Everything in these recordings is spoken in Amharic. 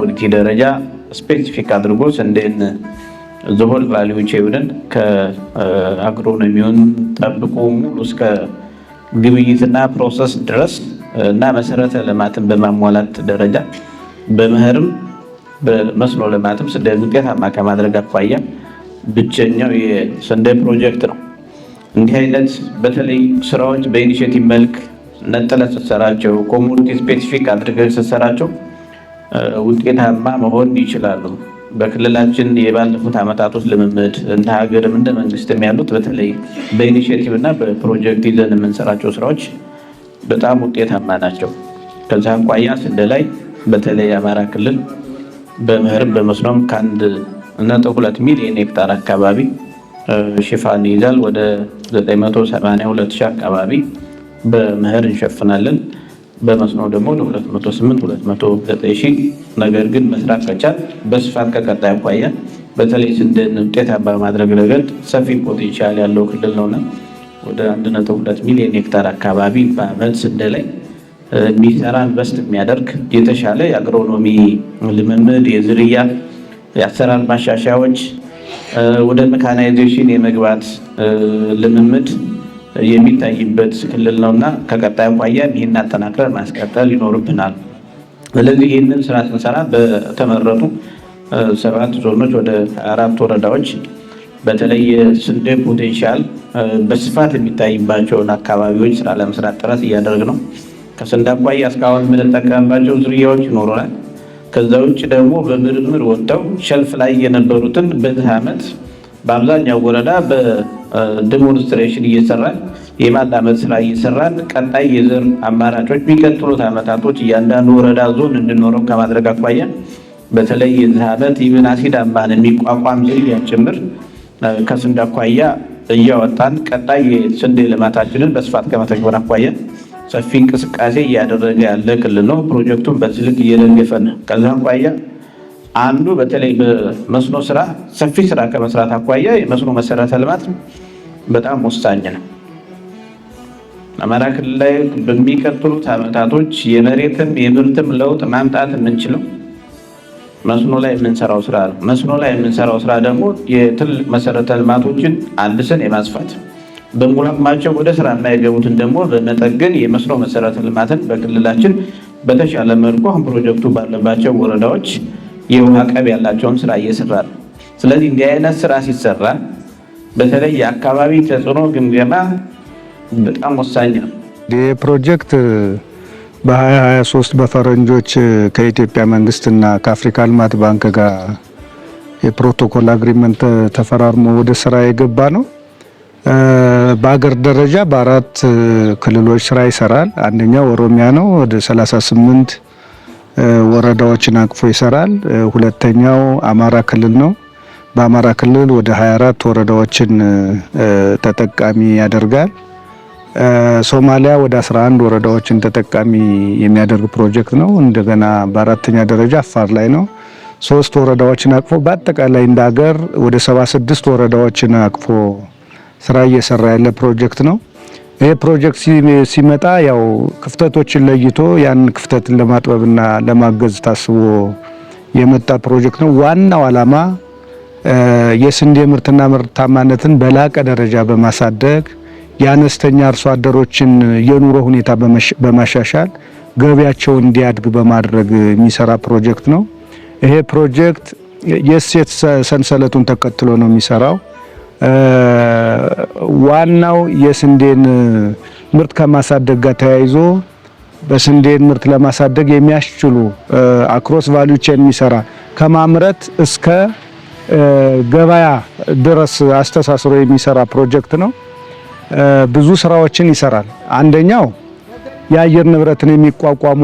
በኮሞዲቲ ደረጃ ስፔሲፊክ አድርጎ ስንዴን ዘሆል ቫልዩ ቼይንን ከአግሮኖሚውን ጠብቆ ሙሉ እስከ ግብይትና ፕሮሰስ ድረስ እና መሰረተ ልማትን በማሟላት ደረጃ በመኸርም በመስኖ ልማትም ስንዴን ውጤታማ ከማድረግ አኳያ ብቸኛው የስንዴ ፕሮጀክት ነው። እንዲህ አይነት በተለይ ስራዎች በኢኒሼቲቭ መልክ ነጥለህ ስትሰራቸው ኮሞዲቲ ስፔሲፊክ አድርገህ ስትሰራቸው ውጤታማ መሆን ይችላሉ። በክልላችን የባለፉት ዓመታቶች ልምምድ እንደ ሀገርም እንደ መንግስትም ያሉት በተለይ በኢኒሼቲቭ እና በፕሮጀክት ይዘን የምንሰራቸው ስራዎች በጣም ውጤታማ ናቸው። ከዛ አኳያ ስንዴ ላይ በተለይ አማራ ክልል በመኸርም በመስኖም ከ1.2 ሚሊዮን ሄክታር አካባቢ ሽፋን ይይዛል። ወደ 982 ሺህ አካባቢ በመኸር እንሸፍናለን። በመስኖ ደግሞ 208-209 ሺህ። ነገር ግን መስራት ከቻል በስፋት ከቀጣይ አኳያ በተለይ ስንዴን ውጤታማ በማድረግ ረገድ ሰፊ ፖቴንሻል ያለው ክልል ነውና ወደ 1.2 ሚሊዮን ሄክታር አካባቢ በዓመት ስንዴ ላይ የሚሰራ ኢንቨስት የሚያደርግ የተሻለ የአግሮኖሚ ልምምድ፣ የዝርያ የአሰራር ማሻሻያዎች፣ ወደ ሜካናይዜሽን የመግባት ልምምድ የሚታይበት ክልል ነውና ከቀጣይ አኳያ ይህን አጠናክረን ማስቀጠል ይኖርብናል። ስለዚህ ይህንን ስራ ስንሰራ በተመረጡ 7 ዞኖች ወደ 4 ወረዳዎች በተለይ የስንዴ ፖቴንሻል በስፋት የሚታይባቸውን አካባቢዎች ስራ ለመስራት ጥረት እያደረግን ነው። ከስንዴ አኳያ እስካሁን የምንጠቀምባቸው ዝርያዎች ይኖሩናል። ከዛ ውጭ ደግሞ በምርምር ወጥተው ሸልፍ ላይ የነበሩትን በዚህ ዓመት በአብዛኛው ወረዳ በዲሞንስትሬሽን እየሰራን የማላመድ ስራ እየሰራን ቀጣይ የዘር አማራጮች የሚቀጥሉት ዓመታቶች እያንዳንዱ ወረዳ ዞን እንዲኖረው ከማድረግ አኳያ በተለይ የዚህ ዓመት ኢብን አሲዳማን የሚቋቋም ዝርያ ጭምር ከስንዴ አኳያ እያወጣን ቀጣይ የስንዴ ልማታችንን በስፋት ከመተግበር አኳያ ሰፊ እንቅስቃሴ እያደረገ ያለ ክልል ነው። ፕሮጀክቱን በዚህ ልክ እየደገፈን ከዛ አኳያ አንዱ በተለይ በመስኖ ስራ ሰፊ ስራ ከመስራት አኳያ የመስኖ መሰረተ ልማት በጣም ወሳኝ ነው። አማራ ክልል ላይ በሚቀጥሉት ዓመታቶች የመሬትም የምርትም ለውጥ ማምጣት የምንችለው መስኖ ላይ የምንሰራው ስራ ነው። መስኖ ላይ የምንሰራው ስራ ደግሞ የትልቅ መሰረተ ልማቶችን አድሰን የማስፋት በሙሉ አቅማቸው ወደ ስራ የማይገቡትን ደግሞ በመጠገን የመስኖ መሰረተ ልማትን በክልላችን በተሻለ መልኩ አሁን ፕሮጀክቱ ባለባቸው ወረዳዎች የውሃ ቀብ ያላቸውን ስራ እየሰራ ነው። ስለዚህ እንዲህ አይነት ስራ ሲሰራ በተለይ የአካባቢ ተጽዕኖ ግምገማ በጣም ወሳኝ ነው። ይህ ፕሮጀክት በ2023 በፈረንጆች ከኢትዮጵያ መንግስትና ከአፍሪካ ልማት ባንክ ጋር የፕሮቶኮል አግሪመንት ተፈራርሞ ወደ ስራ የገባ ነው። በአገር ደረጃ በ4 ክልሎች ስራ ይሰራል። አንደኛው ኦሮሚያ ነው፣ ወደ 38 ወረዳዎችን አቅፎ ይሰራል። ሁለተኛው አማራ ክልል ነው። በአማራ ክልል ወደ 24 ወረዳዎችን ተጠቃሚ ያደርጋል። ሶማሊያ ወደ 11 ወረዳዎችን ተጠቃሚ የሚያደርግ ፕሮጀክት ነው። እንደገና በአራተኛ ደረጃ አፋር ላይ ነው 3 ወረዳዎችን አቅፎ በአጠቃላይ እንደ ሀገር ወደ 76 ወረዳዎችን አቅፎ ስራ እየሰራ ያለ ፕሮጀክት ነው። ይሄ ፕሮጀክት ሲመጣ ያው ክፍተቶችን ለይቶ ያን ክፍተትን ለማጥበብና ለማገዝ ታስቦ የመጣ ፕሮጀክት ነው። ዋናው ዓላማ የስንዴ ምርትና ምርታማነትን በላቀ ደረጃ በማሳደግ የአነስተኛ አርሶ አደሮችን የኑሮ ሁኔታ በማሻሻል ገቢያቸው እንዲያድግ በማድረግ የሚሰራ ፕሮጀክት ነው። ይሄ ፕሮጀክት የእሴት ሰንሰለቱን ተከትሎ ነው የሚሰራው። ዋናው የስንዴን ምርት ከማሳደግ ጋር ተያይዞ በስንዴን ምርት ለማሳደግ የሚያስችሉ አክሮስ ቫልዩ ቼን የሚሰራ ከማምረት እስከ ገበያ ድረስ አስተሳስሮ የሚሰራ ፕሮጀክት ነው። ብዙ ስራዎችን ይሰራል። አንደኛው የአየር ንብረትን የሚቋቋሙ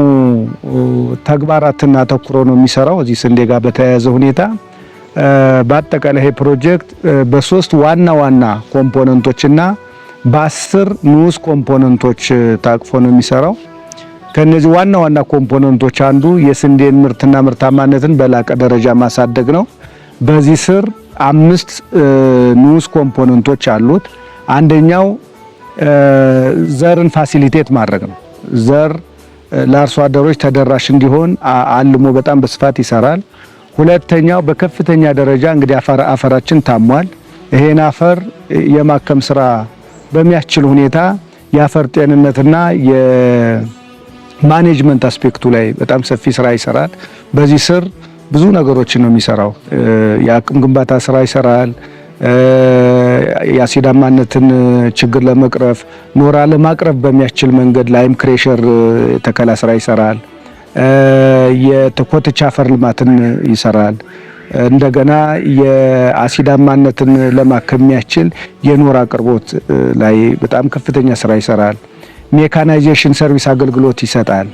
ተግባራትን አተኩሮ ነው የሚሰራው እዚህ ስንዴ ጋር በተያያዘ ሁኔታ። በአጠቃላይ ይሄ ፕሮጀክት በ3 ዋና ዋና ኮምፖነንቶችና በ10 ንዑስ ኮምፖነንቶች ታቅፎ ነው የሚሰራው። ከነዚህ ዋና ዋና ኮምፖነንቶች አንዱ የስንዴን ምርትና ምርታማነትን በላቀ ደረጃ ማሳደግ ነው። በዚህ ስር 5 ንዑስ ኮምፖነንቶች አሉት። አንደኛው ዘርን ፋሲሊቴት ማድረግ ነው። ዘር ለአርሶ አደሮች ተደራሽ እንዲሆን አልሞ በጣም በስፋት ይሰራል። ሁለተኛው በከፍተኛ ደረጃ እንግዲህ አፈራችን ታሟል። ይሄን አፈር የማከም ስራ በሚያስችል ሁኔታ የአፈር ጤንነትና የማኔጅመንት አስፔክቱ ላይ በጣም ሰፊ ስራ ይሰራል። በዚህ ስር ብዙ ነገሮችን ነው የሚሰራው። የአቅም ግንባታ ስራ ይሰራል። የአሲዳማነትን ችግር ለመቅረፍ ኖራ ለማቅረብ በሚያስችል መንገድ ላይም ክሬሸር ተከላ ስራ ይሰራል። የኮትቻ አፈር ልማትን ይሰራል። እንደገና የአሲዳማነትን ለማከም የሚያስችል የኖራ አቅርቦት ላይ በጣም ከፍተኛ ስራ ይሰራል። ሜካናይዜሽን ሰርቪስ አገልግሎት ይሰጣል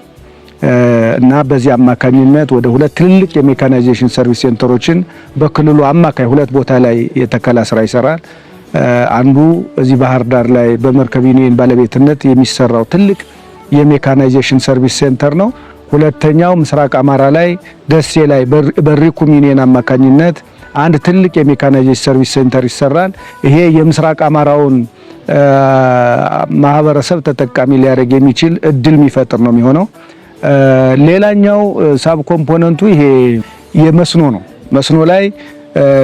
እና በዚህ አማካኝነት ወደ 2 ትልልቅ የሜካናይዜሽን ሰርቪስ ሴንተሮችን በክልሉ አማካይ 2 ቦታ ላይ የተከላ ስራ ይሰራል። አንዱ እዚህ ባህር ዳር ላይ በመርከብ ዩኒየን ባለቤትነት የሚሰራው ትልቅ የሜካናይዜሽን ሰርቪስ ሴንተር ነው። ሁለተኛው ምስራቅ አማራ ላይ ደሴ ላይ በሪኩም ዩኒየን አማካኝነት አንድ ትልቅ የሜካናይዜሽን ሰርቪስ ሴንተር ይሰራል። ይሄ የምስራቅ አማራውን ማህበረሰብ ተጠቃሚ ሊያደርግ የሚችል እድል የሚፈጥር ነው የሚሆነው። ሌላኛው ሳብ ኮምፖነንቱ ይሄ የመስኖ ነው። መስኖ ላይ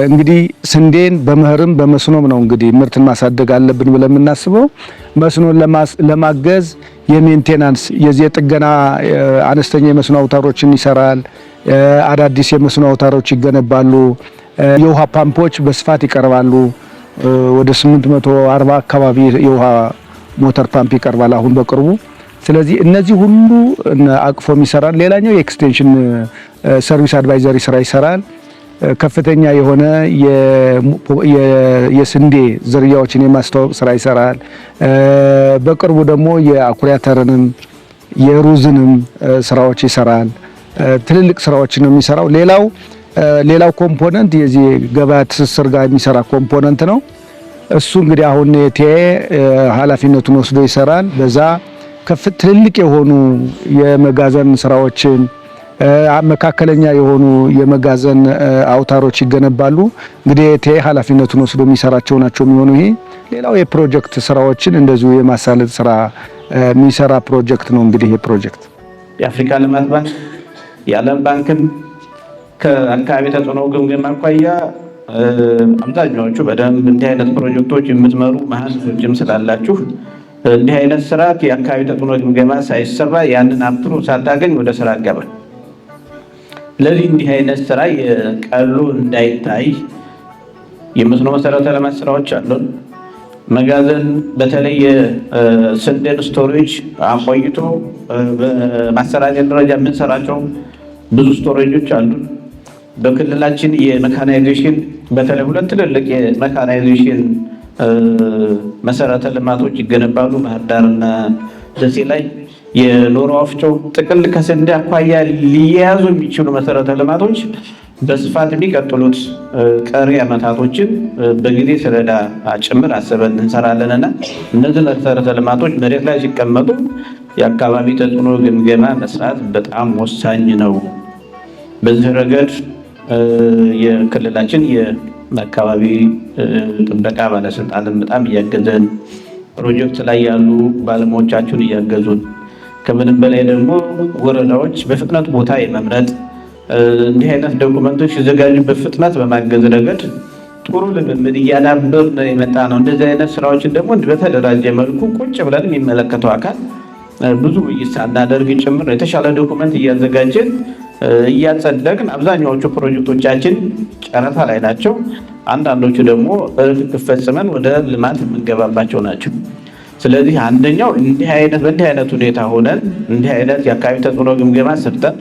እንግዲህ ስንዴን በመኸርም በመስኖም ነው እንግዲህ ምርትን ማሳደግ አለብን ብለን የምናስበው። መስኖን ለማገዝ የሜንቴናንስ የዚህ ጥገና አነስተኛ የመስኖ አውታሮችን ይሰራል። አዳዲስ የመስኖ አውታሮች ይገነባሉ። የውሃ ፓምፖች በስፋት ይቀርባሉ። ወደ 840 አካባቢ የውሃ ሞተር ፓምፕ ይቀርባል አሁን በቅርቡ። ስለዚህ እነዚህ ሁሉ አቅፎም ይሰራል። ሌላኛው የኤክስቴንሽን ሰርቪስ አድቫይዘሪ ስራ ይሰራል። ከፍተኛ የሆነ የስንዴ ዝርያዎችን የማስተዋወቅ ስራ ይሰራል። በቅርቡ ደግሞ የአኩሪ አተርንም የሩዝንም ስራዎች ይሰራል። ትልልቅ ስራዎችን ነው የሚሰራው። ሌላው ኮምፖነንት የዚህ ገበያ ትስስር ጋር የሚሰራ ኮምፖነንት ነው። እሱ እንግዲህ አሁን ቲኤ ኃላፊነቱን ወስዶ ይሰራል። በዛ ትልልቅ የሆኑ የመጋዘን ስራዎችን መካከለኛ የሆኑ የመጋዘን አውታሮች ይገነባሉ። እንግዲህ ቲኤ ኃላፊነቱን ወስዶ የሚሰራቸው ናቸው የሚሆኑ። ይሄ ሌላው የፕሮጀክት ስራዎችን እንደዚሁ የማሳለጥ ስራ የሚሰራ ፕሮጀክት ነው። እንግዲህ ይሄ ፕሮጀክት የአፍሪካ ልማት ባንክ የዓለም ባንክን ከአካባቢ ተጽዕኖ ግምገማ አኳያ አብዛኛዎቹ በደንብ እንዲህ አይነት ፕሮጀክቶች የምትመሩ መሀንዲሶችም ስላላችሁ እንዲህ አይነት ስራ የአካባቢ ተጽዕኖ ግምገማ ሳይሰራ ያንን አፕሮ ሳታገኝ ወደ ስራ ገባል። ስለዚህ እንዲህ አይነት ስራ የቀሉ እንዳይታይ የመስኖ መሰረተ ልማት ስራዎች አሉን። መጋዘን በተለይ የስንዴን ስቶሬጅ አቆይቶ በማሰራጨት ደረጃ የምንሰራቸው ብዙ ስቶሬጆች አሉ። በክልላችን የሜካናይዜሽን በተለይ 2 ትልልቅ የሜካናይዜሽን መሰረተ ልማቶች ይገነባሉ። ባህር ዳርና ደሴ ላይ የኖራ ወፍጮ ጥቅል ከስንዴ አኳያ ሊያያዙ የሚችሉ መሰረተ ልማቶች በስፋት የሚቀጥሉት ቀሪ ዓመታቶችን በጊዜ ሰሌዳ ጭምር አስበን እንሰራለንና እነዚህ መሰረተ ልማቶች መሬት ላይ ሲቀመጡ የአካባቢ ተጽዕኖ ግምገማ መስራት በጣም ወሳኝ ነው። በዚህ ረገድ የክልላችን የአካባቢ ጥበቃ ባለስልጣንን በጣም እያገዘን፣ ፕሮጀክት ላይ ያሉ ባለሙያዎቻችሁን እያገዙን፣ ከምንም በላይ ደግሞ ወረዳዎች በፍጥነት ቦታ የመምረጥ እንዲህ አይነት ዶኩመንቶች ሲዘጋጁ በፍጥነት በማገዝ ረገድ ጥሩ ልምምድ እያዳበርን የመጣ ነው። እንደዚህ አይነት ስራዎችን ደግሞ በተደራጀ መልኩ ቁጭ ብለን የሚመለከተው አካል ብዙ ውይይት ሳናደርግ ጭምር የተሻለ ዶኩመንት እያዘጋጀን እያጸደቅን፣ አብዛኛዎቹ ፕሮጀክቶቻችን ጨረታ ላይ ናቸው። አንዳንዶቹ ደግሞ ርክክብ ፈጽመን ወደ ልማት የምንገባባቸው ናቸው። ስለዚህ አንደኛው በእንዲህ አይነት ሁኔታ ሆነን እንዲህ አይነት የአካባቢ ተጽዕኖ ግምገማ ሰርተን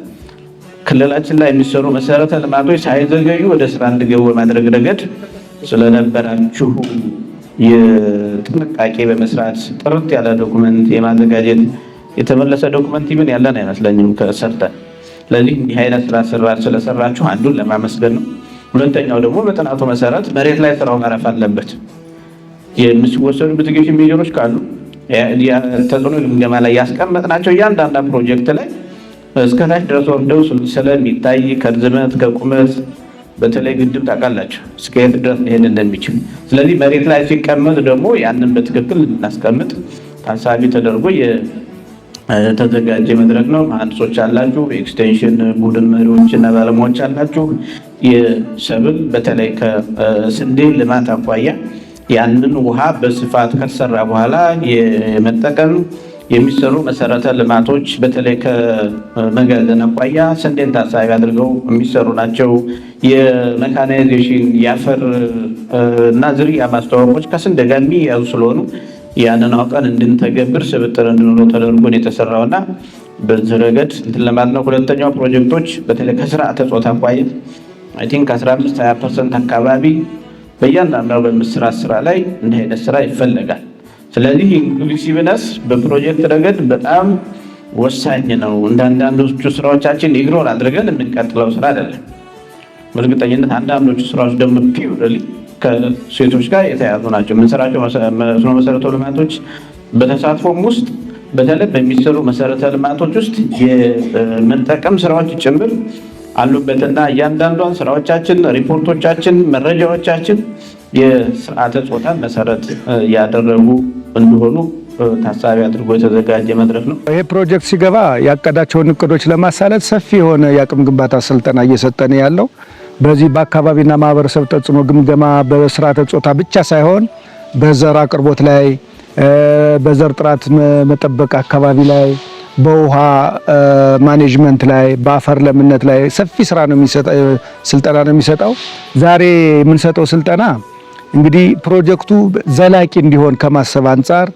ክልላችን ላይ የሚሰሩ መሰረተ ልማቶች ሳይዘገዩ ወደ ስራ እንዲገቡ በማድረግ ረገድ ስለነበራችሁ የጥንቃቄ በመስራት ጥርት ያለ ዶኩመንት የማዘጋጀት የተመለሰ ዶኩመንት ይብን ያለን አይመስለኝም ከሰርተን። ስለዚህ እንዲህ አይነት ስራ ስለሰራችሁ አንዱን ለማመስገን ነው። ሁለተኛው ደግሞ በጥናቱ መሰረት መሬት ላይ ስራው ማረፍ አለበት። የሚወሰዱ ሚቲጌሽን ሜጀሮች ካሉ ተጽዕኖ ግምገማ ላይ ያስቀመጥናቸው እያንዳንዱ ፕሮጀክት ላይ እስከታች ድረስ ወርደው ስለሚታይ ከርዝመት ከቁመት በተለይ ግድብ ታውቃላችሁ እስከየት ድረስ ሊሄድ እንደሚችል። ስለዚህ መሬት ላይ ሲቀመጥ ደግሞ ያንን በትክክል እናስቀምጥ ታሳቢ ተደርጎ ተዘጋጀ መድረክ ነው። መሀንዲሶች አላችሁ፣ ኤክስቴንሽን ቡድን መሪዎች እና ባለሙያዎች አላችሁ። የሰብል በተለይ ከስንዴ ልማት አኳያ ያንን ውሃ በስፋት ከተሰራ በኋላ የመጠቀም የሚሰሩ መሰረተ ልማቶች በተለይ ከመጋዘን አኳያ ስንዴን ታሳቢ አድርገው የሚሰሩ ናቸው። የሜካናይዜሽን የአፈር እና ዝርያ ማስተዋወቆች ከስንዴ ጋር የሚያዙ ስለሆኑ ያንን አውቀን እንድንተገብር ስብጥር እንድንኖረው ተደርጎ ነው የተሰራውና በዚህ ረገድ እንትን ለማለት ነው። ሁለተኛው ፕሮጀክቶች በተለይ ከስርዓተ ጾታ አኳያ አይ ቲንክ 15-20% አካባቢ በእያንዳንዱ በምስራት ስራ ላይ እንዲህ አይነት ስራ ይፈለጋል። ስለዚህ ኢንክሉሲቭነስ በፕሮጀክት ረገድ በጣም ወሳኝ ነው። አንዳንዶቹ ስራዎቻችን ኢግኖር አድርገን የምንቀጥለው ስራ አይደለም። በእርግጠኝነት አንዳንዶቹ ስራዎች ደግሞ ፒውርሊ ከሴቶች ጋር የተያዙ ናቸው። የምንሰራቸው መስኖ መሰረተ ልማቶች በተሳትፎም ውስጥ በተለይ በሚሰሩ መሰረተ ልማቶች ውስጥ የመጠቀም ስራዎች ጭምር አሉበትና እያንዳንዷን ስራዎቻችን፣ ሪፖርቶቻችን፣ መረጃዎቻችን የስርዓተ ጾታን መሰረት ያደረጉ እንዲሆኑ ታሳቢ አድርጎ የተዘጋጀ መድረክ ነው። ይሄ ፕሮጀክት ሲገባ ያቀዳቸውን እቅዶች ለማሳለጥ ሰፊ የሆነ የአቅም ግንባታ ስልጠና እየሰጠን ያለው በዚህ በአካባቢና ማህበረሰብ ተጽዕኖ ግምገማ በስርዓተ ጾታ ብቻ ሳይሆን በዘር አቅርቦት ላይ፣ በዘር ጥራት መጠበቅ አካባቢ ላይ፣ በውሃ ማኔጅመንት ላይ፣ በአፈር ለምነት ላይ ሰፊ ስራ ነው ስልጠና ነው የሚሰጠው። ዛሬ የምንሰጠው ስልጠና እንግዲህ ፕሮጀክቱ ዘላቂ እንዲሆን ከማሰብ አንጻር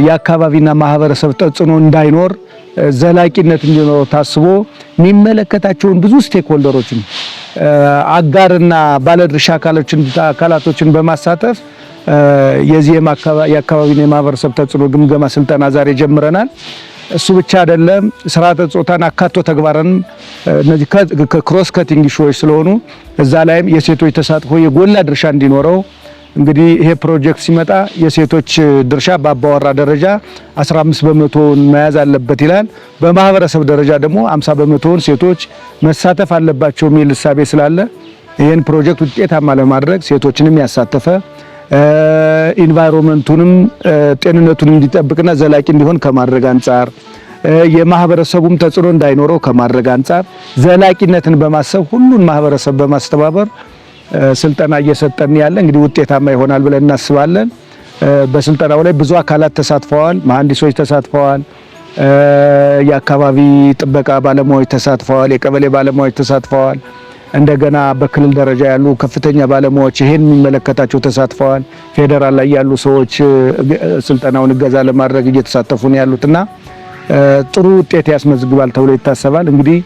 የአካባቢና ማህበረሰብ ተጽዕኖ እንዳይኖር ዘላቂነት እንዲኖረው ታስቦ የሚመለከታቸውን ብዙ ስቴክሆልደሮችን አጋርና ባለድርሻ አካላቶችን በማሳተፍ የዚህ የአካባቢና የማህበረሰብ ተጽዕኖ ግምገማ ስልጠና ዛሬ ጀምረናል። እሱ ብቻ አይደለም፣ ስርዓተ ጾታን አካቶ ተግባራን እነዚህ ክሮስ ከቲንግ ኢሹዎች ስለሆኑ እዛ ላይም የሴቶች ተሳትፎ የጎላ ድርሻ እንዲኖረው እንግዲህ ይሄ ፕሮጀክት ሲመጣ የሴቶች ድርሻ በአባወራ ደረጃ 15% መያዝ አለበት ይላል። በማህበረሰብ ደረጃ ደግሞ 50% ሴቶች መሳተፍ አለባቸው የሚል እሳቤ ስላለ ይሄን ፕሮጀክት ውጤታማ ለማድረግ ሴቶችንም ያሳተፈ ኢንቫይሮንመንቱንም ጤንነቱን እንዲጠብቅና ዘላቂ እንዲሆን ከማድረግ አንጻር የማህበረሰቡም ተጽዕኖ እንዳይኖረው ከማድረግ አንጻር ዘላቂነትን በማሰብ ሁሉን ማህበረሰብ በማስተባበር ስልጠና እየሰጠን ያለ እንግዲህ ውጤታማ ይሆናል ብለን እናስባለን። በስልጠናው ላይ ብዙ አካላት ተሳትፈዋል። መሀንዲሶች ተሳትፈዋል። የአካባቢ ጥበቃ ባለሙያዎች ተሳትፈዋል። የቀበሌ ባለሙያዎች ተሳትፈዋል። እንደገና በክልል ደረጃ ያሉ ከፍተኛ ባለሙያዎች ይሄን የሚመለከታቸው ተሳትፈዋል። ፌዴራል ላይ ያሉ ሰዎች ስልጠናውን እገዛ ለማድረግ እየተሳተፉ ነው ያሉትና ጥሩ ውጤት ያስመዝግባል ተብሎ ይታሰባል። እንግዲህ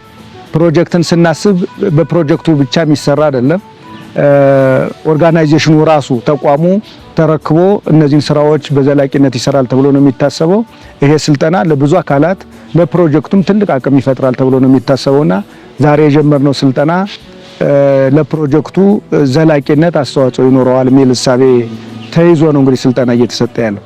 ፕሮጀክትን ስናስብ በፕሮጀክቱ ብቻ የሚሰራ አይደለም። ኦርጋናይዜሽኑ ራሱ ተቋሙ ተረክቦ እነዚህን ስራዎች በዘላቂነት ይሰራል ተብሎ ነው የሚታሰበው። ይሄ ስልጠና ለብዙ አካላት ለፕሮጀክቱም ትልቅ አቅም ይፈጥራል ተብሎ ነው የሚታሰበውና ዛሬ የጀመርነው ስልጠና ለፕሮጀክቱ ዘላቂነት አስተዋጽኦ ይኖረዋል የሚል እሳቤ ተይዞ ነው እንግዲህ ስልጠና እየተሰጠ ያለው።